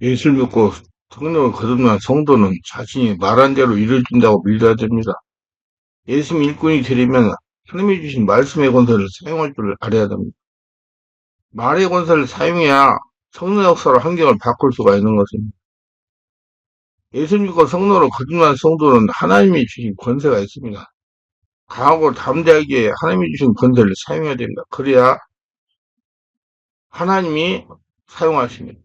예술 믿고 성령을 거듭난 성도는 자신이 말한 대로 이루어진다고 믿어야 됩니다. 예수님 일꾼이 되려면 하나님이 주신 말씀의 권세를 사용할 줄 알아야 됩니다. 말의 권세를 사용해야 성령 역사로 환경을 바꿀 수가 있는 것입니다. 예수 믿고 성령으로 거듭난 성도는 하나님이 주신 권세가 있습니다. 강하고 담대하게 하나님이 주신 권세를 사용해야 됩니다. 그래야 하나님이 사용하십니다.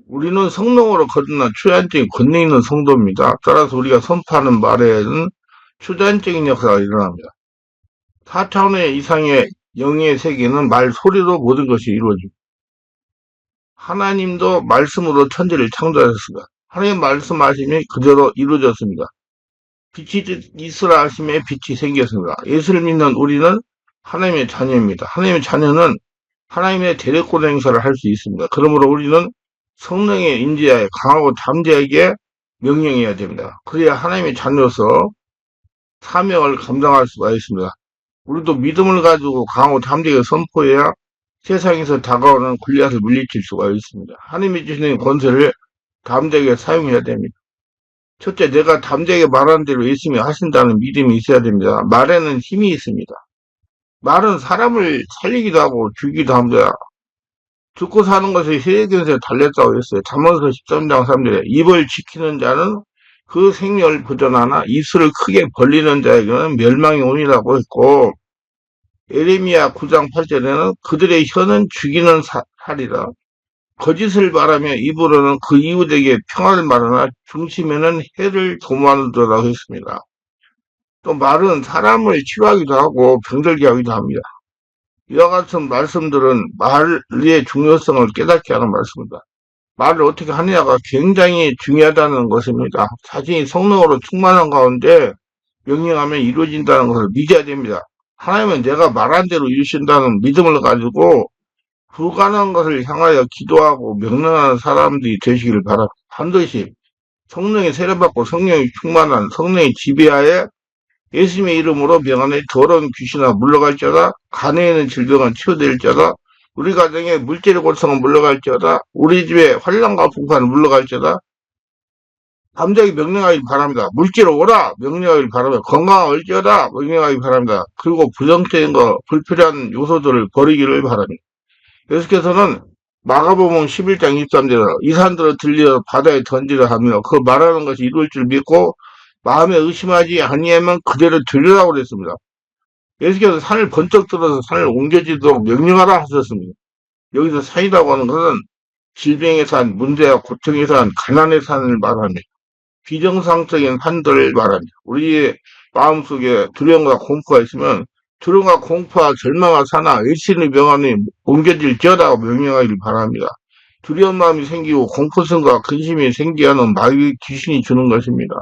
우리는 성령으로 거듭난 초자연적인 권능 있는 성도입니다. 따라서 우리가 선포하는 말에는 초자연적인 역사가 일어납니다. 4차원의 이상의 영의 세계는 말 소리로 모든 것이 이루어집니다. 하나님도 말씀으로 천지를 창조하셨습니다. 하나님 말씀하심이 그대로 이루어졌습니다. 빛이 있으라 하심에 빛이 생겼습니다. 예수를 믿는 우리는 하나님의 자녀입니다. 하나님의 자녀는 하나님의 대리권 행사를 할 수 있습니다. 그러므로 우리는 성령의 인지하에 강하고 담대하게 명령해야 됩니다. 그래야 하나님의 자녀로서 사명을 감당할 수가 있습니다. 우리도 믿음을 가지고 강하고 담대하게 선포해야 세상에서 다가오는 골리앗을 물리칠 수가 있습니다. 하나님이 주시는 권세를 담대하게 사용해야 됩니다. 첫째, 내가 담대하게 말하는 대로 예수님이 하신다는 믿음이 있어야 됩니다. 말에는 힘이 있습니다. 말은 사람을 살리기도 하고 죽이기도 합니다. 죽고 사는 것이 세계에서 달렸다고 했어요. 잠언서 13장 3절에 입을 지키는 자는 그 생명을 보존하나 입술을 크게 벌리는 자에게는 멸망이 오니라고 했고, 에레미야 9장 8절에는 그들의 혀는 죽이는 살이라. 거짓을 말하며 입으로는 그 이웃에게 평화를 말하나 중심에는 해를 도모하느라고 했습니다. 또 말은 사람을 치료하기도 하고 병들게 하기도 합니다. 이와 같은 말씀들은 말의 중요성을 깨닫게 하는 말씀입니다. 말을 어떻게 하느냐가 굉장히 중요하다는 것입니다. 자신이 성령으로 충만한 가운데 명령하면 이루어진다는 것을 믿어야 됩니다. 하나님은 내가 말한 대로 이루신다는 믿음을 가지고 불가능한 것을 향하여 기도하고 명령하는 사람들이 되시기를 바랍니다. 반드시 성령의 세례받고 성령이 충만한 성령의 지배하에 예수님의 이름으로 명하는 더러운 귀신아 물러갈지어다. 간에 있는 질병은 치유될지어다. 우리 가정에 물질의 고통은 물러갈지어다. 우리 집에 환난과 풍파는 물러갈지어다. 담대하게 명령하기 바랍니다. 물질을 오라 명령하기 바랍니다. 건강을 얼지어다 명령하기 바랍니다. 그리고 부정적인 거 불필요한 요소들을 버리기를 바랍니다. 예수께서는 마가복음 11장 23절에 이 산들을 들려 바다에 던지라 하며 그 말하는 것이 이룰 줄 믿고 마음에 의심하지 아니하면 그대로 들으라고 그랬습니다. 예수께서 산을 번쩍 들어서 산을 옮겨지도록 명령하라 하셨습니다. 여기서 산이라고 하는 것은 질병의 산, 문제와 고통의 산, 가난의 산을 말합니다. 비정상적인 산들을 말합니다. 우리의 마음속에 두려움과 공포가 있으면 두려움과 공포와 절망과 사나 예수님의 명함이 옮겨질지어다 명령하기를 바랍니다. 두려운 마음이 생기고 공포심과 근심이 생기게 하는 마귀 귀신이 주는 것입니다.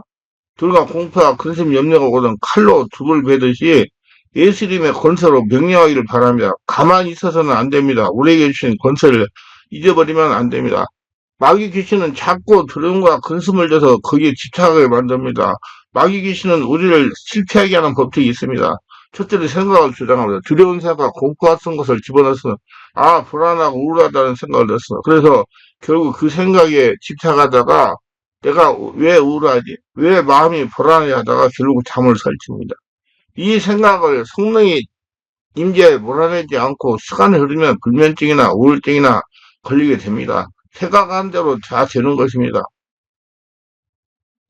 두려움과 공포와 근심 염려가 오거든 칼로 두를 베듯이 예수님의 권세로 명령하기를 바랍니다. 가만히 있어서는 안 됩니다. 우리에게 주신 권세를 잊어버리면 안 됩니다. 마귀 귀신은 자꾸 두려움과 근심을 줘서 거기에 집착하게 만듭니다. 마귀 귀신은 우리를 실패하게 하는 법칙이 있습니다. 첫째로 생각을 주장합니다. 두려운 생각, 공포 같은 것을 집어넣어서 불안하고 우울하다는 생각을 넣었어. 그래서 결국 그 생각에 집착하다가 내가 왜 우울하지? 왜 마음이 불안해 하다가 결국 잠을 설칩니다. 이 생각을 성령이 임재에 몰아내지 않고 시간이 흐르면 불면증이나 우울증이나 걸리게 됩니다. 생각한 대로 다 되는 것입니다.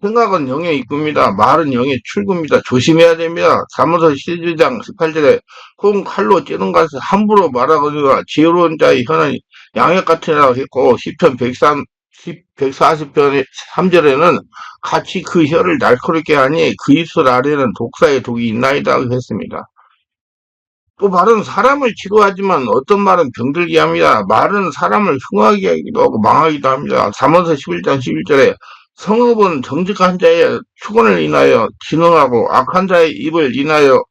생각은 영의 입구입니다. 말은 영의 출구입니다. 조심해야 됩니다. 잠언서 12장 18절에 혹은 칼로 찌른 것을 함부로 말하거니와 지혜로운 자의 혀는 양액 같으니라고 했고 시편 140편 3절에는 같이 그 혀를 날카롭게 하니 그 입술 아래에는 독사의 독이 있나이다 했습니다. 또 말은 사람을 치료하지만 어떤 말은 병들게 합니다. 말은 사람을 흉하게 하기도 하고 망하기도 합니다. 잠언서 11장 11절에 성읍은 정직한 자의 축원을 인하여 진흥하고 악한 자의 입을 인하여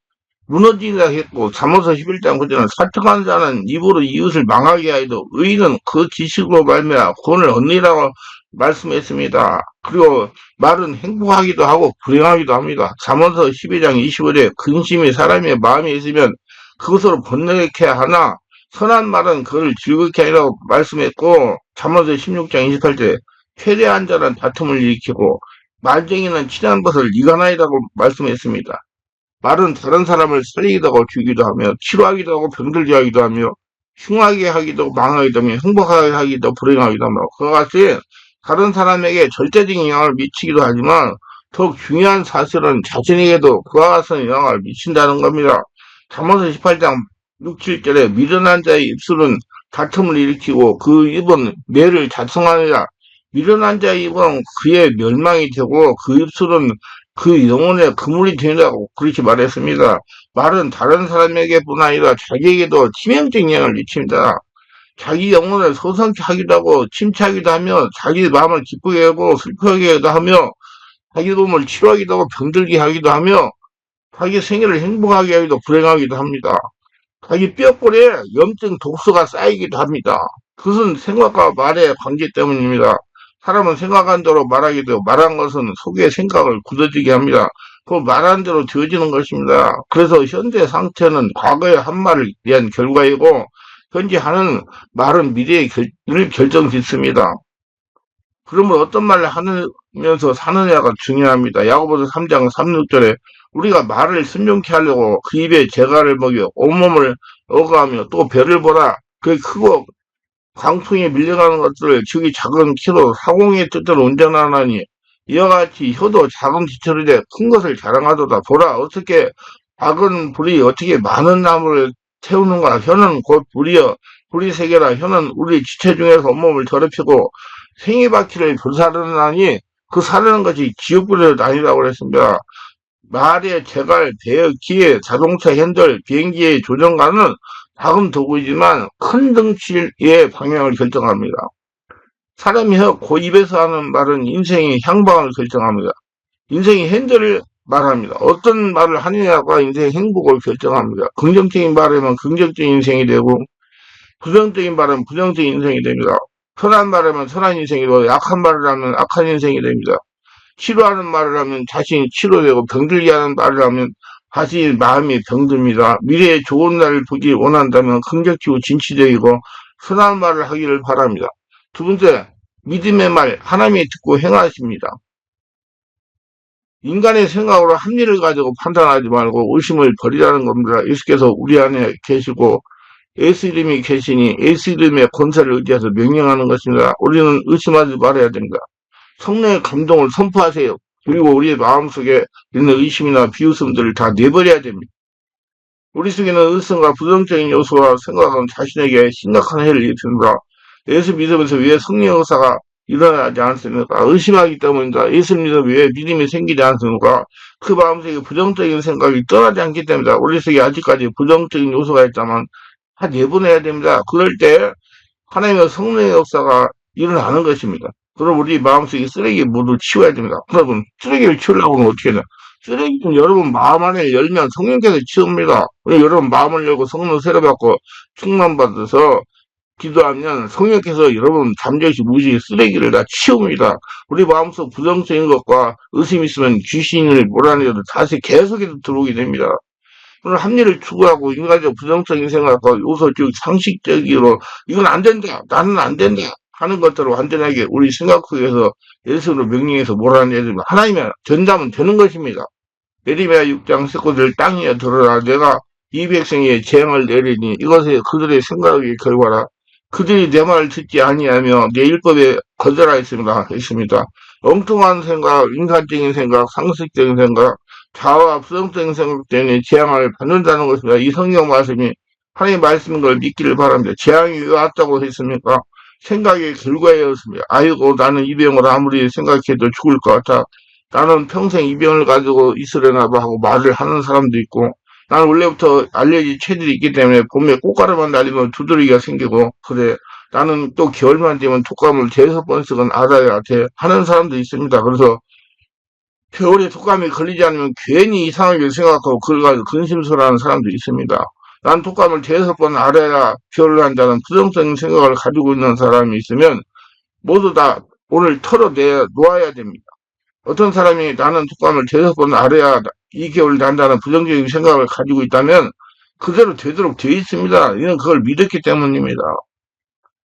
무너지리라 했고 잠언서 11장 9절은 사특한 자는 입으로 이웃을 망하게 하여도 의인은 그 지식으로 말미암아 구원을 얻으리라고 말씀했습니다. 그리고 말은 행복하기도 하고 불행하기도 합니다. 잠언서 12장 25절에 근심이 사람의 마음에 있으면 그것으로 번뇌케 하나 선한 말은 그를 즐겁게 하라고 말씀했고, 잠언서 16장 28절, 최대한 자는 다툼을 일으키고, 말쟁이는 친한 것을 이간하리라고 말씀했습니다. 말은 다른 사람을 살리기도 하고 죽이기도 하며, 치료하기도 하고 병들게 하기도 하며, 흉하게 하기도 하고 망하기도 하며, 행복하게 하기도 불행하기도 하며, 그와 같이 다른 사람에게 절대적인 영향을 미치기도 하지만, 더욱 중요한 사실은 자신에게도 그와 같은 영향을 미친다는 겁니다. 잠언서 18장 6, 7절에 미련한 자의 입술은 다툼을 일으키고 그 입은 뇌를 자성하느라. 미련한 자의 입은 그의 멸망이 되고 그 입술은 그 영혼의 그물이 된다고 그렇게 말했습니다. 말은 다른 사람에게뿐 아니라 자기에게도 치명적인 영향을 미칩니다. 자기 영혼을 소성케 하기도 하고 침체하기도 하며 자기 마음을 기쁘게 하고 슬퍼하기도 하며 자기 몸을 치료하기도 하고 병들게 하기도 하며 자기 생애를 행복하게 하기도 불행하기도 합니다. 자기 뼈골에 염증 독소가 쌓이기도 합니다. 그것은 생각과 말의 관계 때문입니다. 사람은 생각한 대로 말하기도 말한 것은 속의 생각을 굳어지게 합니다. 그 말한 대로 되어지는 것입니다. 그래서 현재 상태는 과거의 한 말을 위한 결과이고 현재 하는 말은 미래의 결정짓습니다. 그러면 어떤 말을 하면서 사느냐가 중요합니다. 야고보서 3장 3,6절에 우리가 말을 순종케 하려고 그 입에 재갈을 먹여 온몸을 억어하며 또 별을 보라. 그 크고 광풍에 밀려가는 것들을 즉이 작은 키로 사공의 뜻대로 운전하나니 이와 같이 혀도 작은 지체로되 큰 것을 자랑하도다. 보라 어떻게 작은 불이 어떻게 많은 나무를 태우는가. 혀는 곧 불이여 불이 세계라. 혀는 우리 지체 중에서 온몸을 더럽히고 생이바퀴를 불사르나니 그 사르는 것이 지옥불을 다니라고 그랬습니다. 말의 재갈, 배의 기계, 자동차 핸들, 비행기의 조정관은 작은 도구이지만 큰 덩치의 방향을 결정합니다. 사람이 그 입에서 하는 말은 인생의 향방을 결정합니다. 인생의 핸들을 말합니다. 어떤 말을 하느냐가 인생의 행복을 결정합니다. 긍정적인 말하면 긍정적인 인생이 되고 부정적인 말은 부정적인 인생이 됩니다. 선한 말하면 선한 인생이 되고 약한 말을 하면 악한 인생이 됩니다. 치료하는 말을 하면 자신이 치료되고 병들게 하는 말을 하면 자신의 마음이 병듭니다. 미래에 좋은 날을 보기 원한다면 긍정적이고 진취적이고 선한 말을 하기를 바랍니다. 두 번째, 믿음의 말, 하나님이 듣고 행하십니다. 인간의 생각으로 합리를 가지고 판단하지 말고 의심을 버리라는 겁니다. 예수께서 우리 안에 계시고 예수 이름이 계시니 예수 이름의 권세를 의지해서 명령하는 것입니다. 우리는 의심하지 말아야 됩니다. 성령의 감동을 선포하세요. 그리고 우리의 마음속에 있는 의심이나 비웃음들을 다 내버려야 됩니다. 우리 속에는 의심과 부정적인 요소와 생각은 자신에게 심각한 해를 입힙니다. 예수 믿으면서 왜 성령 의사가 일어나지 않습니까? 의심하기 때문입니다. 예수 믿으면 왜 믿음이 생기지 않습니까? 그 마음속에 부정적인 생각이 떠나지 않기 때문입니다. 우리 속에 아직까지 부정적인 요소가 있다면 다 내보내야 됩니다. 그럴 때 하나님의 성령의 역사가 일어나는 것입니다. 그럼 우리 마음속에 쓰레기 모두 치워야 됩니다. 여러분, 쓰레기를 치우려고 하면 어떻게 해야 쓰레기는 여러분 마음 안에 열면 성령께서 치웁니다. 여러분 마음을 열고 성령 세례받고 충만받아서 기도하면 성령께서 여러분 잠재시 무지 쓰레기를 다 치웁니다. 우리 마음속 부정적인 것과 의심 있으면 귀신을 몰아내도 다시 계속해서 들어오게 됩니다. 오늘 합리를 추구하고 인간적 부정적인 생각과 요소적 상식적으로 이건 안 된다, 나는 안 된다 하는 것들을 완전하게 우리 생각 속에서 예수로 명령해서 몰아내야 됩니다. 하나님의 된다면 되는 것입니다. 예레미야 6장 19절 땅이여 들어라. 내가 이 백성의 재앙을 내리니 이것이 그들의 생각의 결과라. 그들이 내 말을 듣지 아니하며 내 율법에 거절하였습니다. 했습니다. 엉뚱한 생각, 인간적인 생각, 상식적인 생각, 자아와 부정적인 생각 때문에 재앙을 받는다는 것입니다. 이 성경 말씀이 하나님의 말씀인 걸 믿기를 바랍니다. 재앙이 왜 왔다고 했습니까? 생각의 결과였습니다. 아이고 나는 이 병을 아무리 생각해도 죽을 것 같아. 나는 평생 이 병을 가지고 있으려나 봐 하고 말을 하는 사람도 있고 나는 원래부터 알레르기 체질이 있기 때문에 봄에 꽃가루만 날리면 두드러기가 생기고 그래 나는 또 겨울만 되면 독감을 5번씩은 앓아야 돼 하는 사람도 있습니다. 그래서 겨울에 독감이 걸리지 않으면 괜히 이상하게 생각하고 그걸 가지고 근심스러워하는 사람도 있습니다. 난 독감을 5번 앓아야 겨울을 한다는 부정적인 생각을 가지고 있는 사람이 있으면 모두 다 오늘 털어내 놓아야 됩니다. 어떤 사람이 나는 독감을 5번 앓아야 이 겨울 난다는 부정적인 생각을 가지고 있다면 그대로 되도록 되어 있습니다. 이는 그걸 믿었기 때문입니다.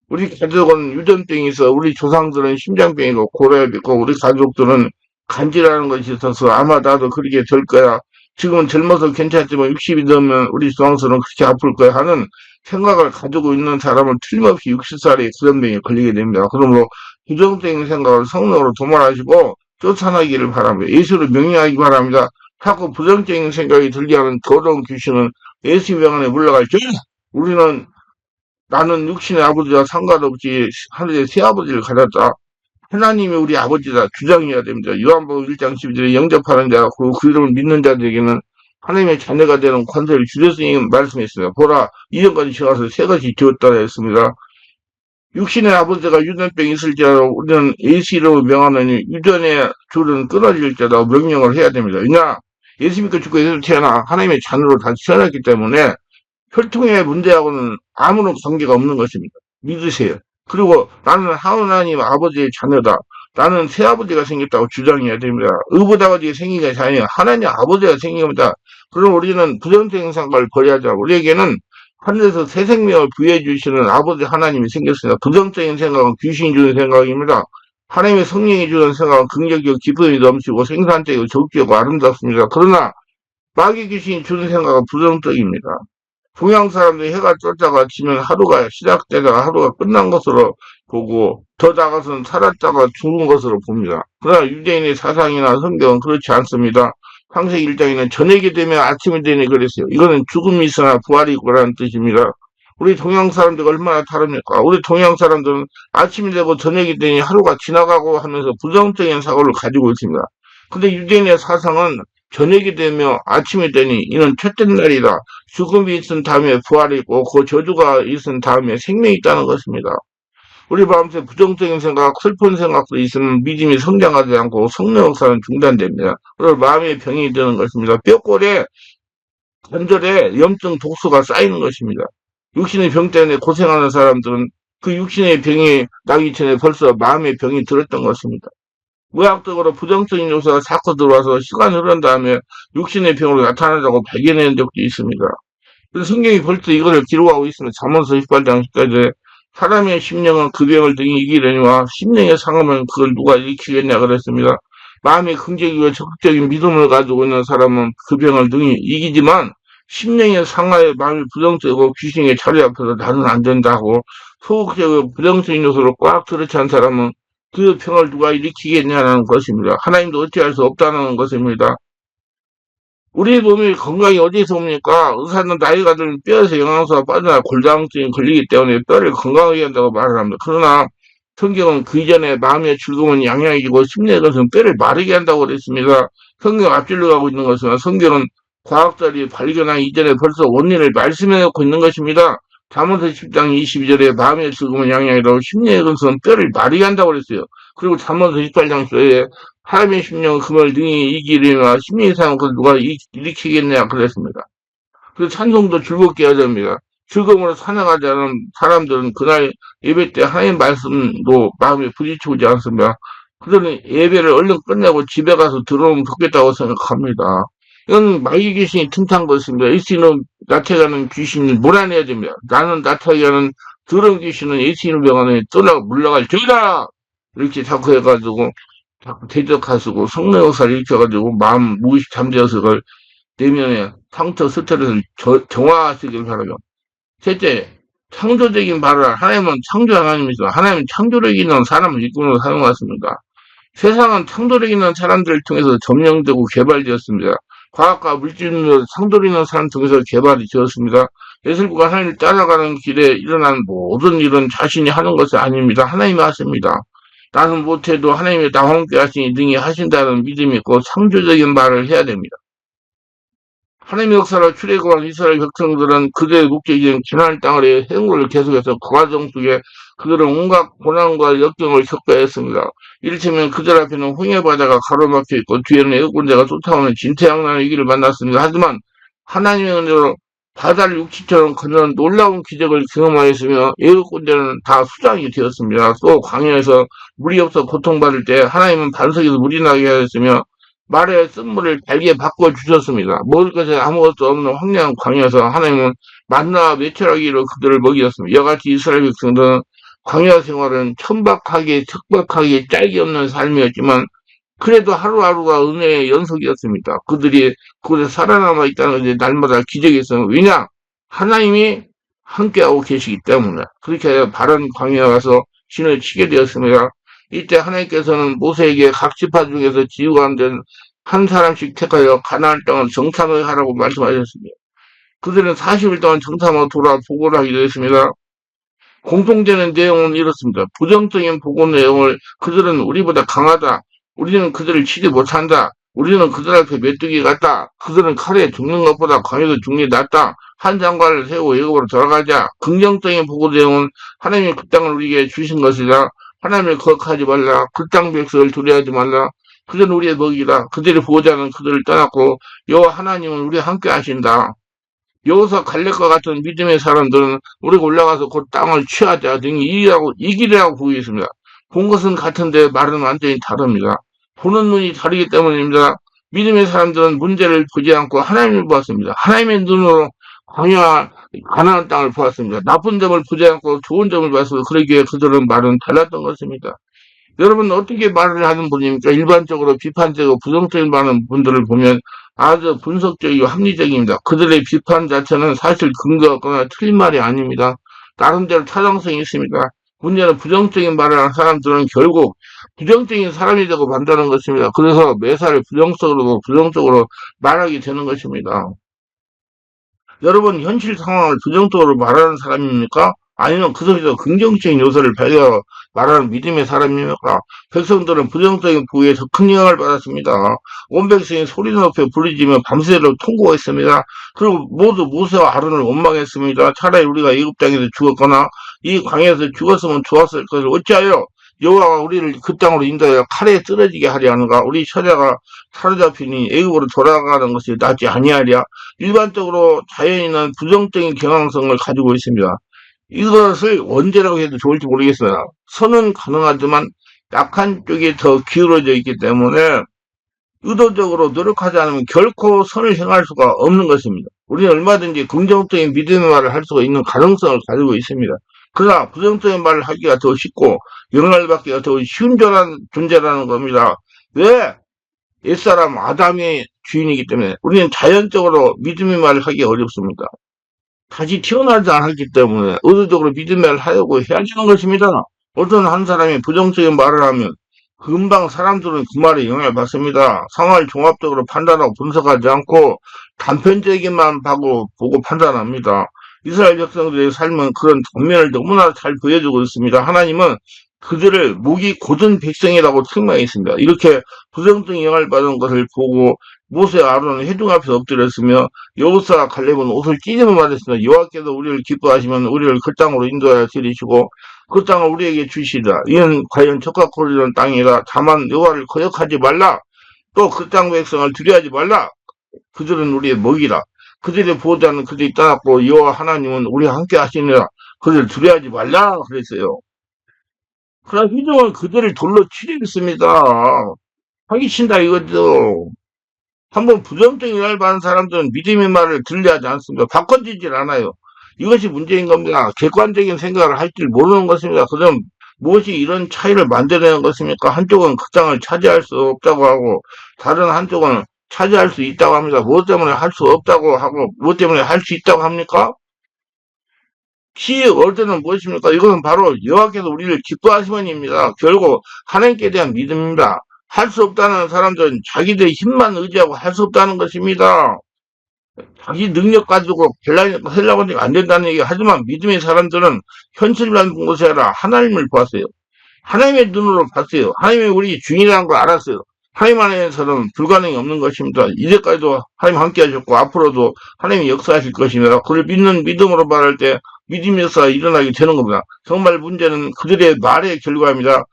우리 가족은 유전병이 있어 우리 조상들은 심장병이고 고래가 있고 우리 가족들은 간질하는 것이 있어서 아마 나도 그렇게 될 거야. 지금은 젊어서 괜찮지만 60이 되면 우리 조상들은 그렇게 아플 거야 하는 생각을 가지고 있는 사람은 틀림없이 60살에 그런 병에 걸리게 됩니다. 그러므로 부정적인 생각을 성령으로 도말하시고 쫓아나기를 바랍니다. 예수를 명령하기 바랍니다. 자꾸 부정적인 생각이 들게 하는 더러운 귀신은 예수 병원에 물러갈 줄 우리는 나는 육신의 아버지와 상관없이 하늘의 새아버지를 가졌다. 하나님이 우리 아버지다. 주장해야 됩니다. 요한복음 1장 12절에 영접하는 자, 그 이름을 믿는 자들에게는 하나님의 자녀가 되는 권세를 주셨으니 말씀했어요. 보라, 이전까지 지나서 새 것이 되었다 했습니다. 육신의 아버지가 유전병이 있을지라도 우리는 예수 이름을 명하느니 유전의 줄은 끊어질지라도 명령을 해야 됩니다. 왜냐? 예수 믿고 죽고 예수 태어나 하나님의 자녀로 다시 태어났기 때문에 혈통의 문제하고는 아무런 관계가 없는 것입니다. 믿으세요. 그리고 나는 하나님 아버지의 자녀다. 나는 새아버지가 생겼다고 주장해야 됩니다. 의붓아버지가 생긴 것이 아니에요. 하나님 아버지가 생긴 겁니다. 그럼 우리는 부정적인 생각을 버려야죠. 우리에게는 하늘에서 새 생명을 부여해 주시는 아버지 하나님이 생겼습니다. 부정적인 생각은 귀신이 주는 생각입니다. 하나님의 성령이 주는 생각은 긍정적이고 기쁨이 넘치고 생산적이고 적극적이고 아름답습니다. 그러나 마귀 귀신이 주는 생각은 부정적입니다. 동양 사람들이 해가 떴다가 지면 하루가 시작되다가 하루가 끝난 것으로 보고 더 나아가서는 살았다가 죽은 것으로 봅니다. 그러나 유대인의 사상이나 성경은 그렇지 않습니다. 창세기 1장에는 저녁이 되면 아침이 되니 그랬어요. 이거는 죽음이 있으나 부활이 있고라는 뜻입니다. 우리 동양 사람들이 얼마나 다릅니까? 우리 동양 사람들은 아침이 되고 저녁이 되니 하루가 지나가고 하면서 부정적인 사고를 가지고 있습니다. 근데 유대인의 사상은 저녁이 되며 아침이 되니 이는 첫째 날이다. 죽음이 있은 다음에 부활이 있고 그 저주가 있은 다음에 생명이 있다는 것입니다. 우리 마음속에 부정적인 생각, 슬픈 생각도 있으면 믿음이 성장하지 않고 성령 역사는 중단됩니다. 그리고 마음의 병이 되는 것입니다. 뼈골에 관절에 염증 독소가 쌓이는 것입니다. 육신의 병 때문에 고생하는 사람들은 그 육신의 병이 나기 전에 벌써 마음의 병이 들었던 것입니다. 의학적으로 부정적인 요소가 자꾸 들어와서 시간이 흐른 다음에 육신의 병으로 나타나자고 발견한 적도 있습니다. 그래서 성경이 벌써 이거를 기록하고 있습니다. 잠언서 18장 10절에 사람의 심령은 그 병을 등이 이기려니와 심령의 상함은 그걸 누가 일으키겠냐 그랬습니다. 마음이 긍정이고 적극적인 믿음을 가지고 있는 사람은 그 병을 등이 이기지만 심령의 상하에 마음이 부정적이고 귀신의 자리 앞에서 나는 안 된다고 소극적이고 부정적인 요소로 꽉 들어찬 사람은 그 병을 누가 일으키겠냐는 것입니다. 하나님도 어찌할 수 없다는 것입니다. 우리 몸이 건강이 어디서 옵니까? 의사는 나이가 들면 뼈에서 영양소가 빠져나 골다공증이 걸리기 때문에 뼈를 건강하게 한다고 말을 합니다. 그러나 성경은 그 이전에 마음의 즐거움은 양양이고 심령의 것은 뼈를 마르게 한다고 그랬습니다. 성경 앞질러 가고 있는 것은 성경은 과학자들이 발견한 이전에 벌써 원리를 말씀해 놓고 있는 것입니다. 잠언서 10장 22절에 마음의 즐거움은 양양이라고 심령의 것은 뼈를 마르게 한다고 그랬어요. 그리고 잠언서 18장 10절에 사람의 심령은 그걸 능히 이기려나 심령의 상은 그걸 누가 일으키겠냐 그랬습니다. 그래서 찬송도 즐겁게 해야 됩니다. 즐거움으로 산행하지 않은 사람들은 그날 예배 때 하나님 말씀도 마음에 부딪히지 않습니다. 그들은 예배를 얼른 끝내고 집에 가서 들어오면 좋겠다고 생각합니다. 이건 마귀 귀신이 틈탄 것입니다. 예수님은 나타나는 귀신을 몰아내야 됩니다. 나는 나타나는 더러운 귀신은 예수님 병원에 떠나 물러갈 저기다! 이렇게 자꾸 해가지고 자꾸 대적하시고 성령 역사를 일으켜가지고 마음 무의식 잠재워서 그걸 내면에 상처 스트레스를 정화하시길 바라며 셋째 창조적인 발언 하나님은 창조 하나님이시다. 하나님은 창조력 있는 사람을 이끌어 사용하십니다. 세상은 창조력 있는 사람들을 통해서 점령되고 개발되었습니다. 과학과 물질로 창조력 있는 사람 통해서 개발이 되었습니다. 예술가 하나님을 따라가는 길에 일어난 모든 일은 자신이 하는 것이 아닙니다. 하나님이 하십니다. 나는 못해도 하나님이 나와 함께 하시니 능히 하신다는 믿음이 있고 창조적인 말을 해야 됩니다. 하나님의 역사로 출애굽한 이스라엘 백성들은 그들의 목적인 가나안 땅의 행보를 계속해서 그 과정 속에 그들은 온갖 고난과 역경을 겪어야 했습니다. 이를테면 그들 앞에는 홍해 바다가 가로막혀 있고 뒤에는 애국군대가 쫓아오는 진퇴양난의 위기를 만났습니다. 하지만 하나님의 은혜로 바다를 육지처럼 건너는 놀라운 기적을 경험하였으며 애국군대는 다 수장이 되었습니다. 또 광야에서 물이 없어 고통받을 때 하나님은 반석에서 물이 나게 하였으며 말의 쓴물을 달게 바꿔주셨습니다. 먹을 것에 아무것도 없는 황량한 광야에서 하나님은 만나 매철하기로 그들을 먹이었습니다. 이와같이 이스라엘 백성들은 광야 생활은 천박하게 척박하게 짤기 없는 삶이었지만 그래도 하루하루가 은혜의 연속이었습니다. 그들이 그곳에 살아남아 있다는 것이 날마다 기적이었습니다. 왜냐? 하나님이 함께하고 계시기 때문에 그렇게 바른 광야에 가서 신을 치게 되었습니다. 이때 하나님께서는 모세에게 각 지파 중에서 지휘가 안 된 한 사람씩 택하여 가나안 땅을 정탐을 하라고 말씀하셨습니다. 그들은 40일 동안 정탐하고 돌아 보고를 하게 되었습니다. 공통되는 내용은 이렇습니다. 부정적인 보고 내용을 그들은 우리보다 강하다. 우리는 그들을 치지 못한다. 우리는 그들 앞에 메뚜기 같다. 그들은 칼에 죽는 것보다 광야에서 죽는 게 낫다. 한 장관을 세우고 애굽으로 돌아가자. 긍정적인 보고 내용은 하나님이 그 땅을 우리에게 주신 것이다. 하나님을 거역하지 말라. 그 땅 백성을 두려워하지 말라. 그들은 우리의 먹이다. 그들의 보호자는 그들을 떠났고 여호와 하나님은 우리와 함께 하신다. 여기서 갈렙과 같은 믿음의 사람들은 우리가 올라가서 곧 땅을 취하자 등이 이기라고 보고 있습니다. 본 것은 같은데 말은 완전히 다릅니다. 보는 눈이 다르기 때문입니다. 믿음의 사람들은 문제를 보지 않고 하나님을 보았습니다. 하나님의 눈으로 광야 가나안 땅을 보았습니다. 나쁜 점을 보지 않고 좋은 점을 봤습니다. 그러기에 그들은 말은 달랐던 것입니다. 여러분 어떻게 말을 하는 분입니까? 일반적으로 비판적이고 부정적인 많은 분들을 보면 아주 분석적이고 합리적입니다. 그들의 비판 자체는 사실 근거 없거나 틀린 말이 아닙니다. 나름대로 타당성이 있습니다. 문제는 부정적인 말을 하는 사람들은 결국 부정적인 사람이 되고 만다는 것입니다. 그래서 매사를 부정적으로 말하게 되는 것입니다. 여러분 현실 상황을 부정적으로 말하는 사람입니까? 아니면 그 속에서 긍정적인 요소를 발견하고 말하는 믿음의 사람입니까? 백성들은 부정적인 부에 더 큰 영향을 받았습니다. 온 백성이 소리 높여 부르짖으며 밤새도록 통곡했습니다. 그리고 모두 모세와 아론을 원망했습니다. 차라리 우리가 애굽 땅에서 죽었거나 이 광야에서 죽었으면 좋았을 것을 어찌하여 여호와가 우리를 그 땅으로 인도하여 칼에 쓰러지게 하려 하는가? 우리 처자가 사로잡히니 애굽으로 돌아가는 것이 낫지 아니하랴? 일반적으로 자연인은 부정적인 경향성을 가지고 있습니다. 이것을 원죄라고 해도 좋을지 모르겠어요. 선은 가능하지만 약한 쪽이 더 기울어져 있기 때문에 의도적으로 노력하지 않으면 결코 선을 행할 수가 없는 것입니다. 우리는 얼마든지 긍정적인 믿음의 말을 할 수가 있는 가능성을 가지고 있습니다. 그러나 부정적인 말을 하기가 더 쉽고 영향을 받기가 더 쉬운 존재라는 겁니다. 왜? 옛사람 아담의 주인이기 때문에 우리는 자연적으로 믿음의 말을 하기 어렵습니다. 다시 태어나지 않았기 때문에 의도적으로 믿음의 말을 하려고 해야 되는 것입니다. 어떤 한 사람이 부정적인 말을 하면 금방 사람들은 그 말에 영향을 받습니다. 상황을 종합적으로 판단하고 분석하지 않고 단편적인만 보고 판단합니다. 이스라엘 백성들의 삶은 그런 장면을 너무나 잘 보여주고 있습니다. 하나님은 그들을 목이 곧은 백성이라고 설명했습니다. 이렇게 부정적인 영향을 받은 것을 보고 모세 아론은 회중 앞에서 엎드렸으며 여호수아와 갈렙은 옷을 찢으며 말했습니다. 여호와께서 우리를 기뻐하시면 우리를 그 땅으로 인도하여 들이시고 그 땅을 우리에게 주시리라. 이는 과연 적과 거리는 땅이라. 다만 여호와를 거역하지 말라. 또 그 땅 백성을 두려워하지 말라. 그들은 우리의 먹이라. 그들의 보호자는 그들이 떠났고 여호와 하나님은 우리와 함께 하시니라. 그들을 두려워하지 말라 그랬어요. 그러나 회중은 그들을 돌로 치려했습니다. 사기친다 이거죠. 한번 부정적인 영향을 받은 사람들은 믿음의 말을 들려하지 않습니다. 바꿔지질 않아요. 이것이 문제인 겁니다. 객관적인 생각을 할 줄 모르는 것입니다. 그럼 무엇이 이런 차이를 만들어내는 것입니까? 한쪽은 그 땅을 차지할 수 없다고 하고 다른 한쪽은 차지할 수 있다고 합니다. 무엇 때문에 할 수 없다고 하고 무엇 때문에 할 수 있다고 합니까? 시의 월드는 무엇입니까? 이것은 바로 여호와께서 우리를 기뻐하시면입니다. 결국 하나님께 대한 믿음입니다. 할 수 없다는 사람들은 자기들의 힘만 의지하고 할 수 없다는 것입니다. 자기 능력 가지고 하려고 하니까 안 된다는 얘기. 하지만 믿음의 사람들은 현실만 본 것이 아니라 하나님을 봤어요. 하나님의 눈으로 봤어요. 하나님이 우리 주인이라는 걸 알았어요. 하나님 안에서는 불가능이 없는 것입니다. 이제까지도 하나님 함께 하셨고 앞으로도 하나님이 역사하실 것입니다. 그를 믿는 믿음으로 말할 때 믿음의 역사가 일어나게 되는 겁니다. 정말 문제는 그들의 말의 결과입니다.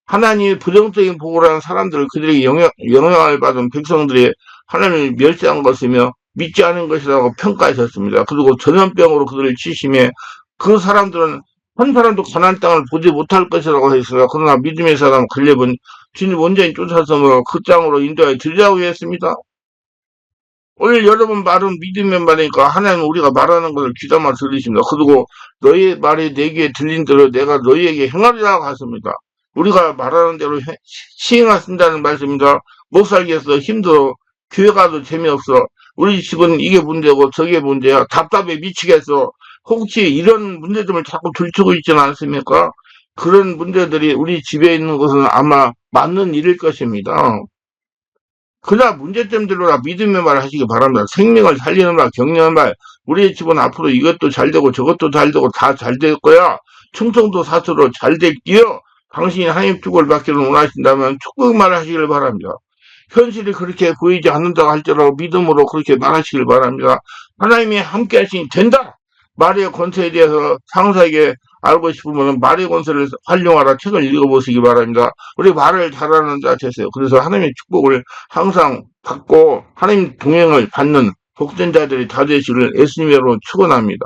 하나님의 부정적인 보고를 하는 사람들을 그들에게 영향을 받은 백성들이 하나님을 멸시한 것이며 믿지 않은 것이라고 평가하셨습니다. 그리고 전염병으로 그들을 치심해 그 사람들은 한 사람도 가나안 땅을 보지 못할 것이라고 했어요. 그러나 믿음의 사람 갈렙은 진일 원자인 쫓아서 그 땅으로 인도해 드리라고 했습니다. 오늘 여러분 말은 믿으면 말이니까 하나님은 우리가 말하는 것을 귀담아 들으십니다. 그리고 너희 말이 내 귀에 들린 대로 내가 너희에게 행하리라고 하십니다. 우리가 말하는 대로 시행하신다는 말씀입니다. 못 살겠어. 힘들어. 교회 가도 재미없어. 우리 집은 이게 문제고 저게 문제야. 답답해 미치겠어. 혹시 이런 문제점을 자꾸 들추고 있지는 않습니까? 그런 문제들이 우리 집에 있는 것은 아마 맞는 일일 것입니다. 그러나 문제점들로나 믿음의 말을 하시기 바랍니다. 생명을 살리는 말, 격려하는 말, 우리의 집은 앞으로 이것도 잘 되고 저것도 잘 되고 다 잘 될 거야. 충청도 사수로 잘 될게요. 당신이 하나님 축복을 받기를 원하신다면 축복만 하시길 바랍니다. 현실이 그렇게 보이지 않는다고 할지라도 믿음으로 그렇게 말하시길 바랍니다. 하나님이 함께 하시니 된다. 말의 권세에 대해서 상세하게 알고 싶으면 말의 권세를 활용하라 책을 읽어보시기 바랍니다. 우리 말을 잘하는 자 되세요. 그래서 하나님의 축복을 항상 받고 하나님 동행을 받는 복된 자들이 다 되시기를 예수님으로 축원합니다.